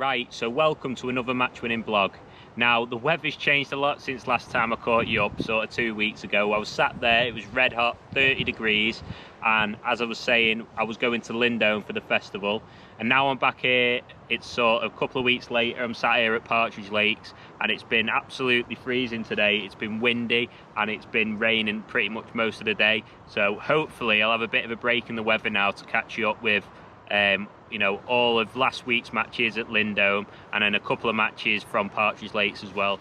Right, so welcome to another match winning blog. Now, the weather's changed a lot since last time I caught you up, sort of 2 weeks ago. I was sat there, it was red hot, 30 degrees, and as I was saying, I was going to Lindholme for the festival, and now I'm back here. It's sort of a couple of weeks later, I'm sat here at Partridge Lakes, and it's been absolutely freezing today. It's been windy, and it's been raining pretty much most of the day, so hopefully I'll have a bit of a break in the weather now to catch you up with you know, all of last week's matches at Lindholme and then a couple of matches from Partridge Lakes as well.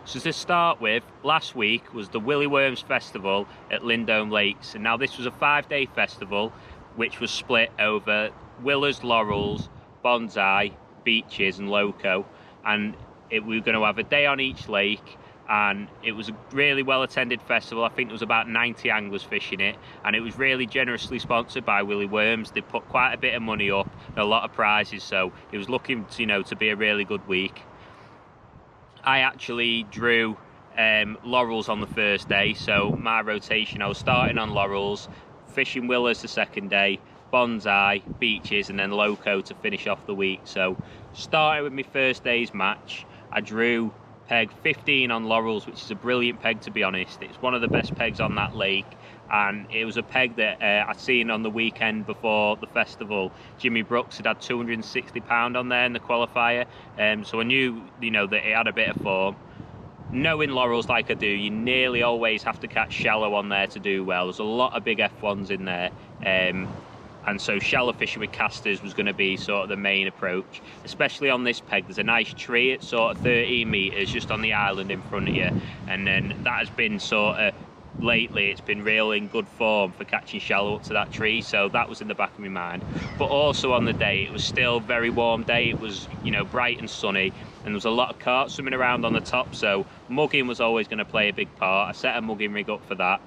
So to start with, last week was the Willy Festival at Lindholme Lakes, and now this was a 5-day festival which was split over Willers, Laurels, Bonsai, Beaches and Loco, and we were going to have a day on each lake. And it was a really well attended festival. I think there was about 90 anglers fishing it, and it was really generously sponsored by Willy. They put quite a bit of money up and a lot of prizes, so it was looking to, you know, to be a really good week. I actually drew Laurels on the first day, so my rotation, I was starting on Laurels, fishing Willers the second day, Bonsai, Beaches and then Loco to finish off the week. So starting with my first day's match, I drew peg 15 on Laurels, which is a brilliant peg, to be honest. It's one of the best pegs on that lake, and it was a peg that I'd seen on the weekend before the festival. Jimmy Brooks had 260 pound on there in the qualifier, so I knew, you know, that it had a bit of form. Knowing Laurels like I do, you nearly always have to catch shallow on there to do well. There's a lot of big F1s in there, and so shallow fishing with casters was going to be sort of the main approach, especially on this peg. There's a nice tree at sort of 13 metres just on the island in front of you, and then that has been sort of lately, it's been real in good form for catching shallow up to that tree, so that was in the back of my mind. But also on the day, it was still a very warm day. It was, you know, bright and sunny, and there was a lot of carp swimming around on the top, so mugging was always going to play a big part. I set a mugging rig up for that.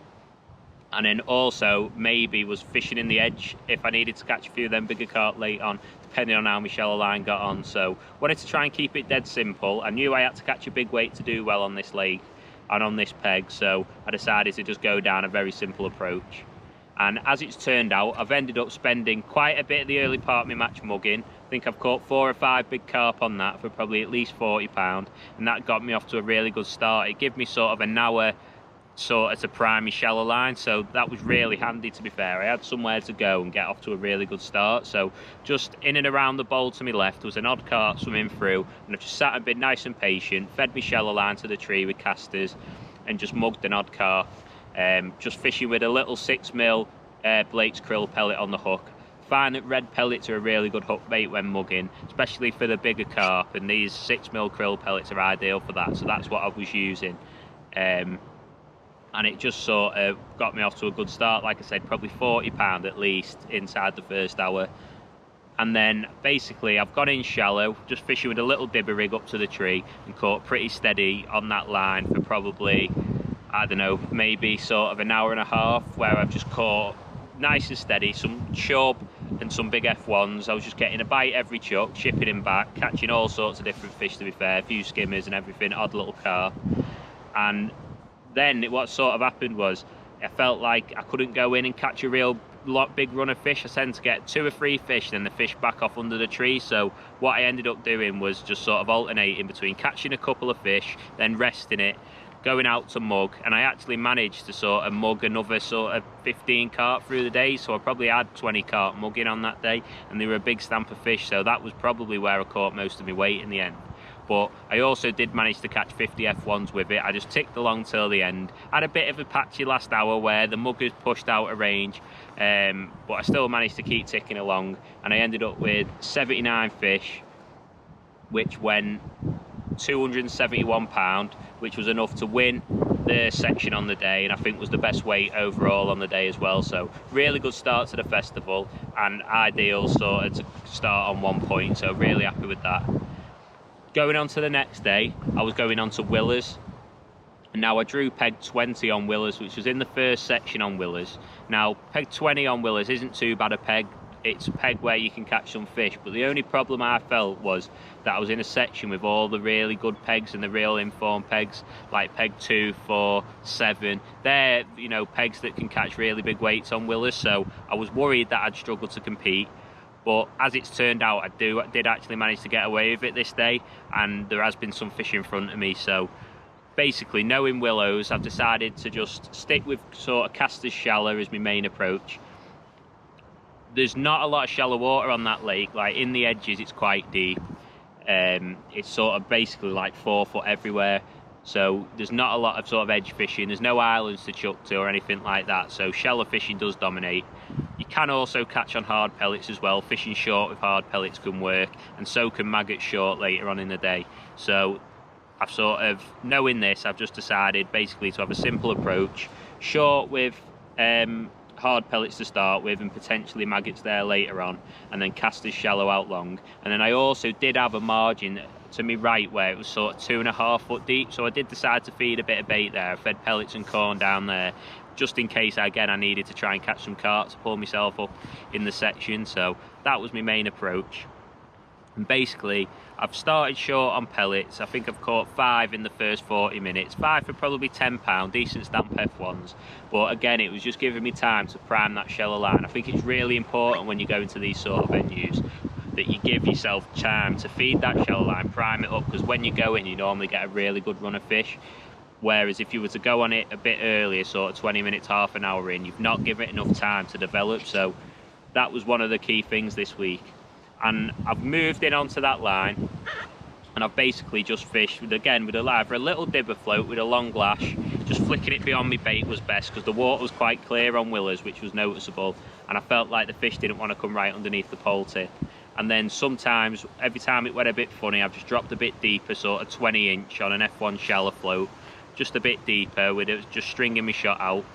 And then also maybe was fishing in the edge if I needed to catch a few of them bigger carp late on, depending on how my shallow line got on. So wanted to try and keep it dead simple. I knew I had to catch a big weight to do well on this lake and on this peg, so I decided to just go down a very simple approach. And as it's turned out, I've ended up spending quite a bit of the early part of my match mugging. I think I've caught 4 or 5 big carp on that for probably at least 40 pound, and that got me off to a really good start. It gave me sort of an hour sort of to prime my shallow line, so that was really handy, to be fair. I had somewhere to go and get off to a really good start. So just in and around the bowl to my left, there was an odd carp swimming through, and I just sat and been nice and patient, fed my shallow line to the tree with casters and just mugged an odd carp, just fishing with a little 6mm Blake's krill pellet on the hook. Find that red pellets are a really good hook bait when mugging, especially for the bigger carp, and these 6mm krill pellets are ideal for that, so that's what I was using. And it just sort of got me off to a good start. Like I said, probably 40 pound at least inside the first hour. And then basically I've gone in shallow, just fishing with a little dibber rig up to the tree, and caught pretty steady on that line for probably, I don't know, maybe sort of an hour and a half, where I've just caught nice and steady, some chub and some big F1s. I was just getting a bite every chuck, chipping him back, catching all sorts of different fish, to be fair, a few skimmers and everything, odd little carp. And then what sort of happened was I felt like I couldn't go in and catch a real big run of fish. I tend to get 2 or 3 fish, then the fish back off under the tree. So what I ended up doing was just sort of alternating between catching a couple of fish, then resting it, going out to mug, and I actually managed to sort of mug another sort of 15 carp through the day. So I probably had 20 carp mugging on that day, and they were a big stamp of fish, so that was probably where I caught most of my weight in the end. But I also did manage to catch 50 F1s with it. I just ticked along till the end. Had a bit of a patchy last hour where the muggers pushed out of range, but I still managed to keep ticking along, and I ended up with 79 fish, which went 271 pound, which was enough to win the section on the day, and I think was the best weight overall on the day as well. So really good start to the festival, and ideal sort of to start on 1 point, so really happy with that. Going on to the next day, I was going on to Willers, and now I drew peg 20 on Willers, which was in the first section on Willers. Now peg 20 on Willers isn't too bad a peg. It's a peg where you can catch some fish, but the only problem I felt was that I was in a section with all the really good pegs and the real informed pegs, like peg 2, 4, 7. They're, you know, pegs that can catch really big weights on Willers, so I was worried that I'd struggle to compete. But as it's turned out, I did actually manage to get away with it this day, and there has been some fish in front of me. So basically, knowing willows, I've decided to just stick with sort of casters shallow as my main approach. There's not a lot of shallow water on that lake. Like in the edges, it's quite deep. It's sort of basically like 4 foot everywhere. So there's not a lot of sort of edge fishing. There's no islands to chuck to or anything like that. So shallow fishing does dominate. You can also catch on hard pellets as well. Fishing short with hard pellets can work, and so can maggot short later on in the day. So I've sort of, knowing this, I've just decided basically to have a simple approach. Short with hard pellets to start with, and potentially maggots there later on, and then casters shallow out long. And then I also did have a margin to me right where it was sort of 2.5 foot deep, so I did decide to feed a bit of bait there. I fed pellets and corn down there just in case again I needed to try and catch some carp to pull myself up in the section. So that was my main approach. And basically I've started short on pellets. I think I've caught 5 in the first 40 minutes. 5 for probably £10, decent stamp F1s. But again, it was just giving me time to prime that shallow line. I think it's really important when you go into these sort of venues that you give yourself time to feed that shallow line, prime it up, because when you go in, you normally get a really good run of fish. Whereas if you were to go on it a bit earlier, sort of 20 minutes, half an hour in, you've not given it enough time to develop. So that was one of the key things this week. And I've moved in onto that line, and I've basically just fished with either a little dibber float with a long lash. Just flicking it beyond my bait was best, because the water was quite clear on willows, which was noticeable, and I felt like the fish didn't want to come right underneath the pole tip. And then sometimes, every time it went a bit funny, I've just dropped a bit deeper, sort of 20-inch on an F1 shallow float, just a bit deeper, with it just stringing my shot out.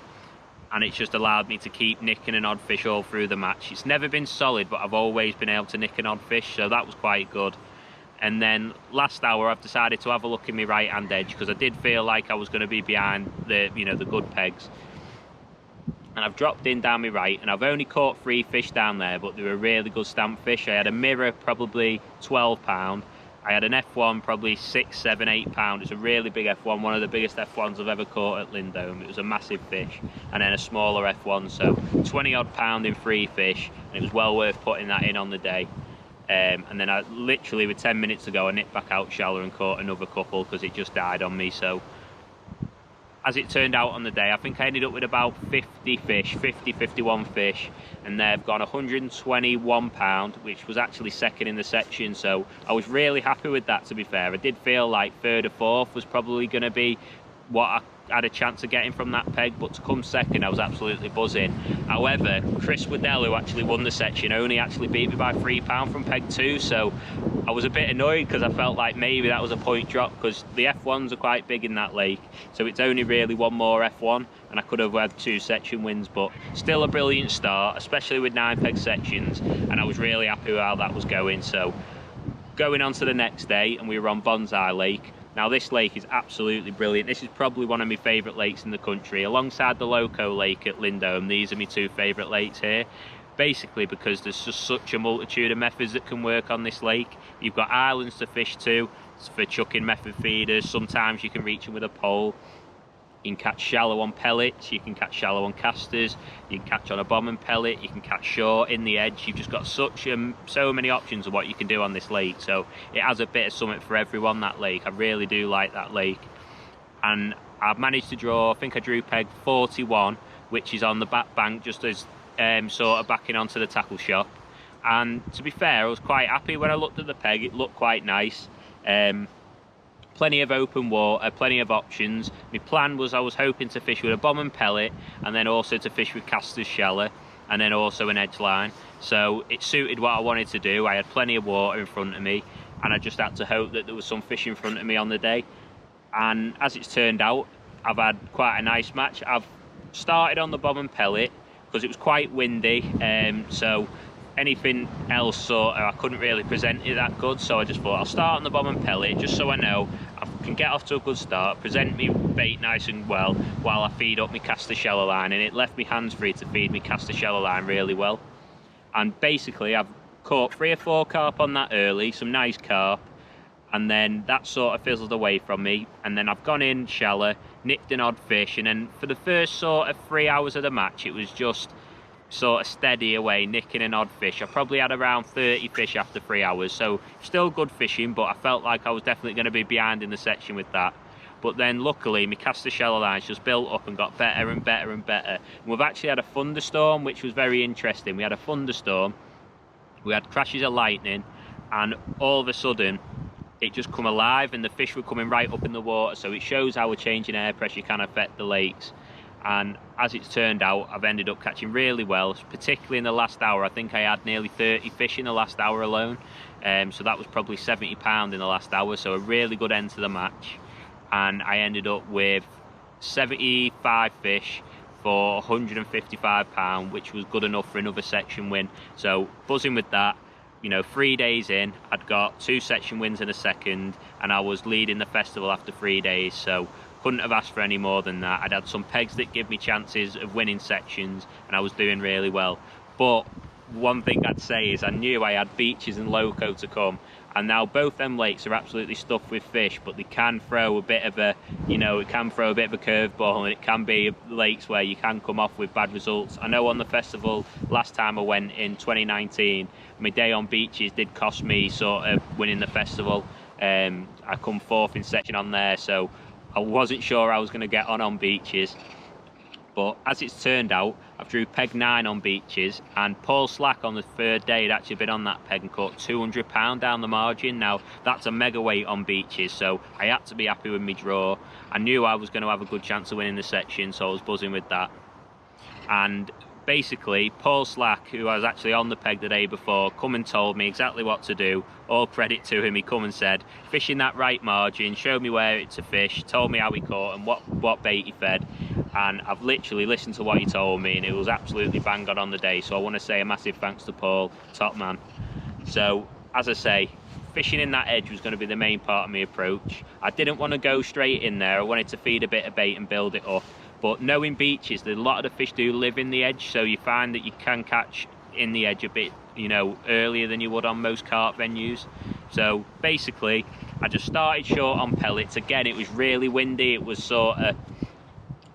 And it's just allowed me to keep nicking an odd fish all through the match. It's never been solid, but I've always been able to nick an odd fish, so that was quite good. And then last hour, I've decided to have a look in my right-hand edge, because I did feel like I was going to be behind the, the good pegs. And I've dropped in down my right, and I've only caught 3 fish down there, but they were really good stamp fish. I had a mirror, probably £12. I had an F1, probably 6, 7, £8. It's a really big F1, one of the biggest F1s I've ever caught at Lindholme. It was a massive fish. And then a smaller F1, so 20 odd pound in 3 fish, and it was well worth putting that in on the day. And then I literally, with 10 minutes to go, I nipped back out shallow and caught another couple, because it just died on me. So as it turned out on the day, I think I ended up with about 51 fish, and they've gone £121, which was actually second in the section. So I was really happy with that, to be fair. I did feel like 3rd or 4th was probably going to be what I had a chance of getting from that peg, but to come second, I was absolutely buzzing. However, Chris Waddell, who actually won the section, only actually beat me by £3 from peg 2, so I was a bit annoyed, because I felt like maybe that was a point drop, because the F1s are quite big in that lake, so it's only really one more F1, and I could have had 2 section wins. But still a brilliant start, especially with 9 peg sections, and I was really happy with how that was going. So going on to the next day, and we were on Bonsai Lake. Now this lake is absolutely brilliant. This is probably one of my favourite lakes in the country. Alongside the Loco Lake at Lindholme, these are my 2 favourite lakes here. Basically because there's just such a multitude of methods that can work on this lake. You've got islands to fish to for chucking method feeders. Sometimes you can reach them with a pole. You can catch shallow on pellets, you can catch shallow on casters, you can catch on a bomb and pellet, you can catch short in the edge. You've just got so many options of what you can do on this lake. So it has a bit of something for everyone, that lake. I really do like that lake. And I've managed to draw, I think I drew peg 41, which is on the back bank, just as sort of backing onto the tackle shop. And to be fair, I was quite happy when I looked at the peg. It looked quite nice. Plenty of open water, plenty of options. My plan was I was hoping to fish with a bomb and pellet, and then also to fish with casters shallow, and then also an edge line. So it suited what I wanted to do. I had plenty of water in front of me, and I just had to hope that there was some fish in front of me on the day. And as it's turned out, I've had quite a nice match. I've started on the bomb and pellet because it was quite windy, so anything else sort of I couldn't really present it that good. So I just thought I'll start on the bomb and pellet, just so I know I can get off to a good start, present me bait nice and well while I feed up my caster shallow line. And it left me hands free to feed me caster shallow line really well. And basically I've caught 3 or 4 carp on that early, some nice carp, and then that sort of fizzled away from me. And then I've gone in shallow, nicked an odd fish, and then for the first sort of 3 hours of the match, it was just sort of steady away, nicking an odd fish. I probably had around 30 fish after 3 hours, so still good fishing, but I felt like I was definitely going to be behind in the section with that. But then luckily my caster shallow lines just built up and got better and better and better. And we've actually had a thunderstorm, which was very interesting. We had a thunderstorm, we had crashes of lightning, and all of a sudden it just come alive and the fish were coming right up in the water. So it shows how a change in air pressure can affect the lakes. And as it's turned out, I've ended up catching really well, particularly in the last hour. I think I had nearly 30 fish in the last hour alone. So that was probably 70 pounds in the last hour, so a really good end to the match. And I ended up with 75 fish for 155 pounds, which was good enough for another section win. So buzzing with that. You know, 3 days in, I'd got 2 section wins in a second, and I was leading the festival after 3 days, so couldn't have asked for any more than that. I'd had some pegs that give me chances of winning sections, and I was doing really well. But one thing I'd say is I knew I had Beaches and Loco to come, and now both them lakes are absolutely stuffed with fish, but they can throw a bit of a, you know, it can throw a bit of a curveball, and it can be lakes where you can come off with bad results. I know on the festival last time I went in 2019, my day on Beaches did cost me sort of winning the festival. I come 4th in section on there, so I wasn't sure I was going to get on Beaches. But as it's turned out, I've drew peg 9 on Beaches, and Paul Slack on the 3rd day had actually been on that peg and caught 200 pounds down the margin. Now that's a mega weight on Beaches, so I had to be happy with my draw. I knew I was going to have a good chance of winning the section, so I was buzzing with that. And basically Paul Slack, who I was actually on the peg the day before, come and told me exactly what to do. All credit to him. He come and said, fish in that right margin, showed me where to fish, told me how he caught and what bait he fed. And I've literally listened to what he told me, and it was absolutely bang on the day. So I want to say a massive thanks to Paul, top man. So as I say, fishing in that edge was going to be the main part of my approach. I didn't want to go straight in there. I wanted to feed a bit of bait and build it up. But knowing Beaches, a lot of the fish do live in the edge, so you find that you can catch in the edge a bit, you know, earlier than you would on most carp venues. So basically, I just started short on pellets. Again, it was really windy. It was sort of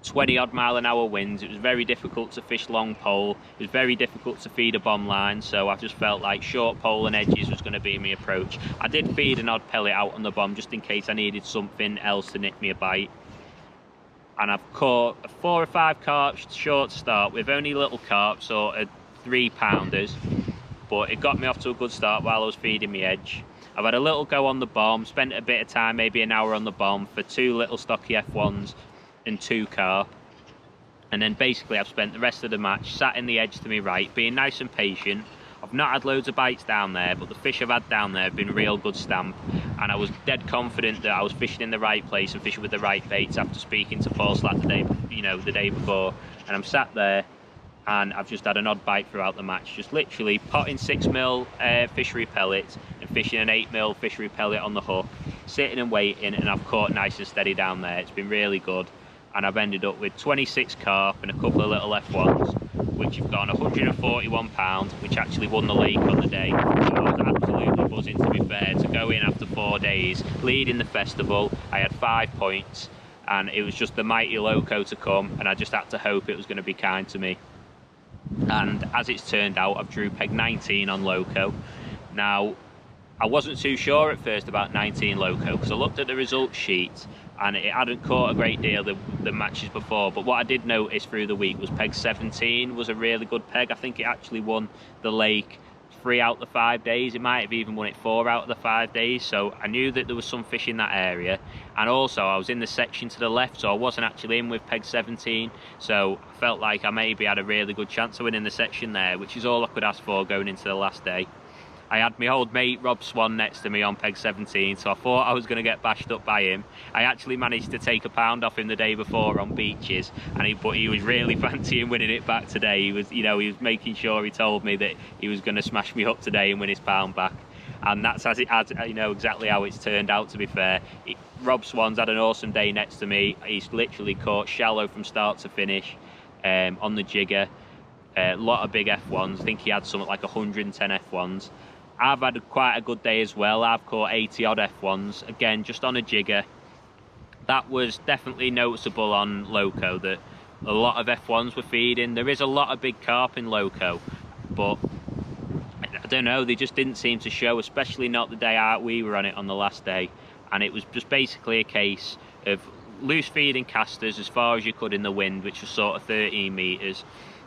20 odd mile an hour winds. It was very difficult to fish long pole. It was very difficult to feed a bomb line, so I just felt like short pole and edges was going to be my approach. I did feed an odd pellet out on the bomb just in case I needed something else to nick me a bite. And I've caught 4 or 5 carp short start with only little carp, sort of 3-pounders, but it got me off to a good start while I was feeding my edge. I've had a little go on the bomb, spent a bit of time, maybe an hour on the bomb for 2 little stocky F1s and 2 carp. And then basically I've spent the rest of the match sat in the edge to my right, being nice and patient. I've not had loads of bites down there, but the fish I've had down there have been real good stamp, and I was dead confident that I was fishing in the right place and fishing with the right baits after speaking to Paul Slack the day before. And I'm sat there and I've just had an odd bite throughout the match, just literally potting 6mm fishery pellets and fishing an 8mm fishery pellet on the hook, sitting and waiting, and I've caught nice and steady down there. It's been really good, and I've ended up with 26 carp and a couple of little F1s, which have gone 141 pounds, which actually won the lake on the day. So I was absolutely buzzing, to be fair, to go in after 4 days, leading the festival. I had 5 points, and it was just the mighty Loco to come, and I just had to hope it was going to be kind to me. And as it's turned out, I've drew peg 19 on Loco. Now, I wasn't too sure at first about 19 Loco, because I looked at the results sheet and it hadn't caught a great deal the matches before, but what I did notice through the week was peg 17 was a really good peg. I think it actually won the lake 3 out of the 5 days. It might have even won it 4 out of the 5 days, so I knew that there was some fish in that area. And also I was in the section to the left, so I wasn't actually in with peg 17, so I felt like I maybe had a really good chance of winning the section there, which is all I could ask for going into the last day. I had my old mate Rob Swan next to me on peg 17, so I thought I was going to get bashed up by him. I actually managed to take a pound off him the day before on Beaches, but he was really fancying winning it back today. He was making sure he told me that he was going to smash me up today and win his pound back. And that's exactly how it's turned out, to be fair. Rob Swan's had an awesome day next to me. He's literally caught shallow from start to finish on the jigger. A lot of big F1s. I think he had something like 110 F1s. I've had quite a good day as well. I've caught 80 odd F1s, again just on a jigger. That was definitely noticeable on Loco, that a lot of F1s were feeding. There is a lot of big carp in Loco, but I don't know, they just didn't seem to show, especially not the day out we were on it on the last day. And it was just basically a case of loose feeding casters as far as you could in the wind, which was sort of 13 metres,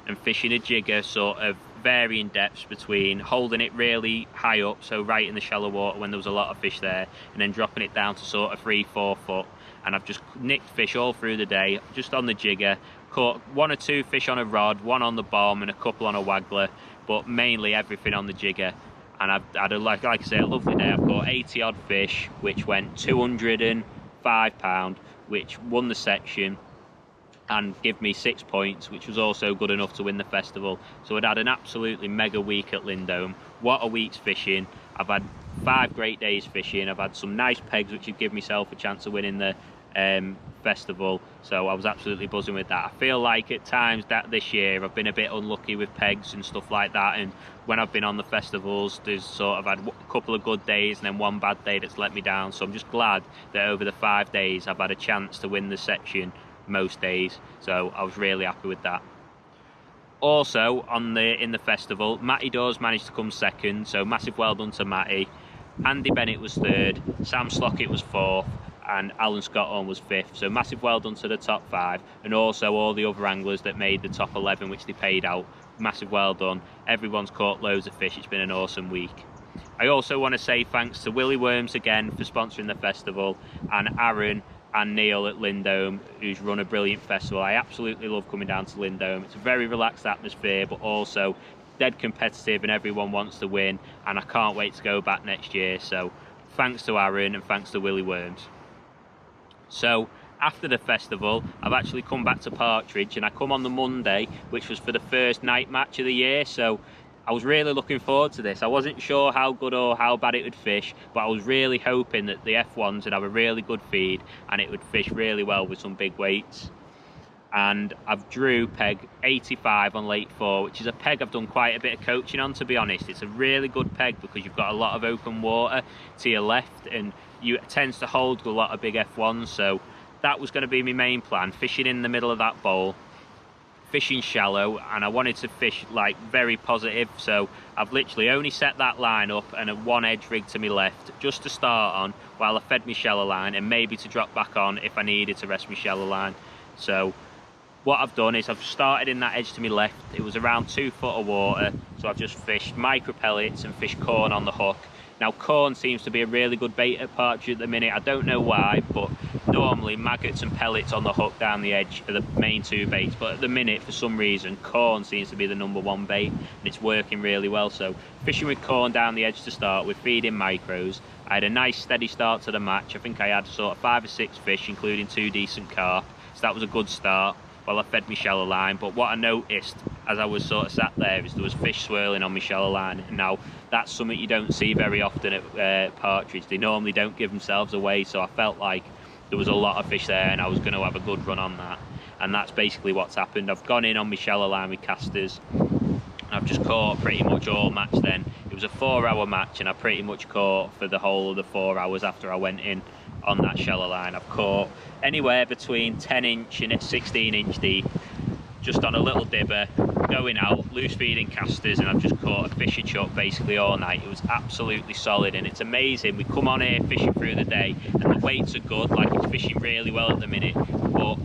and fishing a jigger sort of varying depths between holding it really high up, so right in the shallow water when there was a lot of fish there, and then dropping it down to sort of 3-4 foot. And I've just nicked fish all through the day, just on the jigger, caught 1 or 2 fish on a rod, 1 on the bomb and a couple on a waggler, but mainly everything on the jigger. And I've had, like I say, a lovely day. I've caught 80 odd fish, which went £205, which won the section and give me 6 points, which was also good enough to win the festival. So I'd had an absolutely mega week at Lindholme. What a week's fishing. I've had 5 great days fishing. I've had some nice pegs which have given myself a chance of winning the festival, so I was absolutely buzzing with that. I feel like at times that this year I've been a bit unlucky with pegs and stuff like that, and when I've been on the festivals there's sort of had a couple of good days and then 1 bad day that's let me down. So I'm just glad that over the 5 days I've had a chance to win the section most days, so I was really happy with that. Also in the festival, Matty Dawes managed to come 2nd, so massive well done to Matty. Andy Bennett was 3rd, Sam Slockett was 4th, and Alan Scotthorne was 5th, so massive well done to the top 5, and also all the other anglers that made the top 11, which they paid out. Massive well done. Everyone's caught loads of fish. It's been an awesome week. I also want to say thanks to Willy Worms again for sponsoring the festival, and Aaron and Neil at Lindholme, who's run a brilliant festival. I absolutely love coming down to Lindholme. It's a very relaxed atmosphere, but also dead competitive, and everyone wants to win, and I can't wait to go back next year. So thanks to Aaron and thanks to Willy Worms. So after the festival, I've actually come back to Partridge, and I come on the Monday, which was for the first night match of the year. So I was really looking forward to this. I wasn't sure how good or how bad it would fish, but I was really hoping that the F1s would have a really good feed and it would fish really well with some big weights. And I've drew peg 85 on late 4, which is a peg I've done quite a bit of coaching on, to be honest. It's a really good peg because you've got a lot of open water to your left, and it tends to hold a lot of big F1s. So that was going to be my main plan, fishing in the middle of that bowl, fishing shallow, and I wanted to fish like very positive. So I've literally only set that line up and a 1 edge rig to my left just to start on while I fed my shallow line, and maybe to drop back on if I needed to rest my shallow line. So what I've done is I've started in that edge to my left. It was around 2 foot of water, so I've just fished micro pellets and fished corn on the hook. Now corn seems to be a really good bait at Partridge at the minute. I don't know why, but normally maggots and pellets on the hook down the edge are the main 2 baits, but at the minute for some reason corn seems to be the #1 bait, and it's working really well. So fishing with corn down the edge to start with, feeding micros. I had a nice steady start to the match. I think I had sort of 5 or 6 fish, including 2 decent carp, so that was a good start while I fed my shallow line. But what I noticed as I was sort of sat there is there was fish swirling on my shallow line. And now that's something you don't see very often at Partridge. They normally don't give themselves away, so I felt like there was a lot of fish there and I was going to have a good run on that. And that's basically what's happened. I've gone in on my shallow line with casters, and I've just caught pretty much all match then. It was a 4-hour match, and I pretty much caught for the whole of the 4 hours after I went in on that shallow line. I've caught anywhere between 10-inch and 16-inch deep, just on a little dibber, going out, loose feeding casters, and I've just caught a fisher chuck basically all night. It was absolutely solid, and it's amazing. We come on here fishing through the day, and the weights are good, like it's fishing really well at the minute, but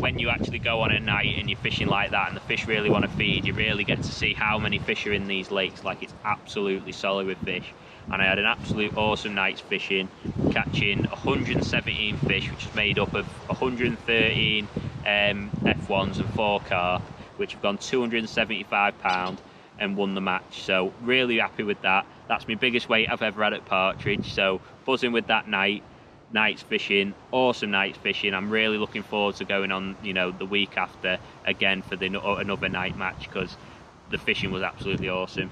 when you actually go on at night and you're fishing like that and the fish really want to feed, you really get to see how many fish are in these lakes. Like, it's absolutely solid with fish. And I had an absolute awesome night's fishing, catching 117 fish, which is made up of 113 F1s and 4 carp, which have gone £275 and won the match. So really happy with that. That's my biggest weight I've ever had at Partridge, so buzzing with that night's fishing. Awesome night's fishing. I'm really looking forward to going on, you know, the week after again for another night match, because the fishing was absolutely awesome.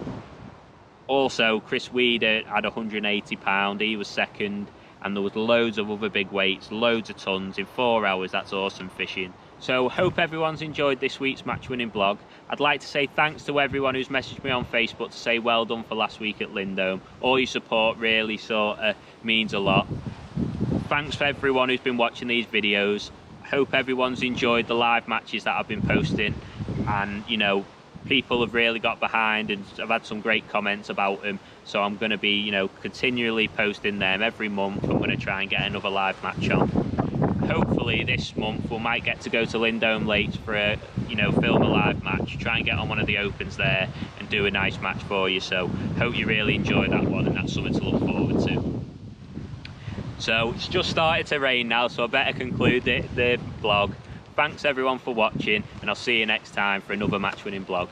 Also, Chris Weeder had £180, he was 2nd, and there was loads of other big weights, loads of tons in 4 hours. That's awesome fishing. So hope everyone's enjoyed this week's match winning vlog. I'd like to say thanks to everyone who's messaged me on Facebook to say well done for last week at Lindholme. All your support really sort of means a lot. Thanks for everyone who's been watching these videos. hope everyone's enjoyed the live matches that I've been posting, and you know, people have really got behind, and I've had some great comments about them. So I'm going to be, you know, continually posting them every month. I'm going to try and get another live match on. Hopefully this month we might get to go to Lindholme late for a, you know, film a live match, try and get on one of the opens there and do a nice match for you. So hope you really enjoy that one, and that's something to look forward to. So it's just started to rain now, so I better conclude the vlog. Thanks everyone for watching, and I'll see you next time for another match winning vlog.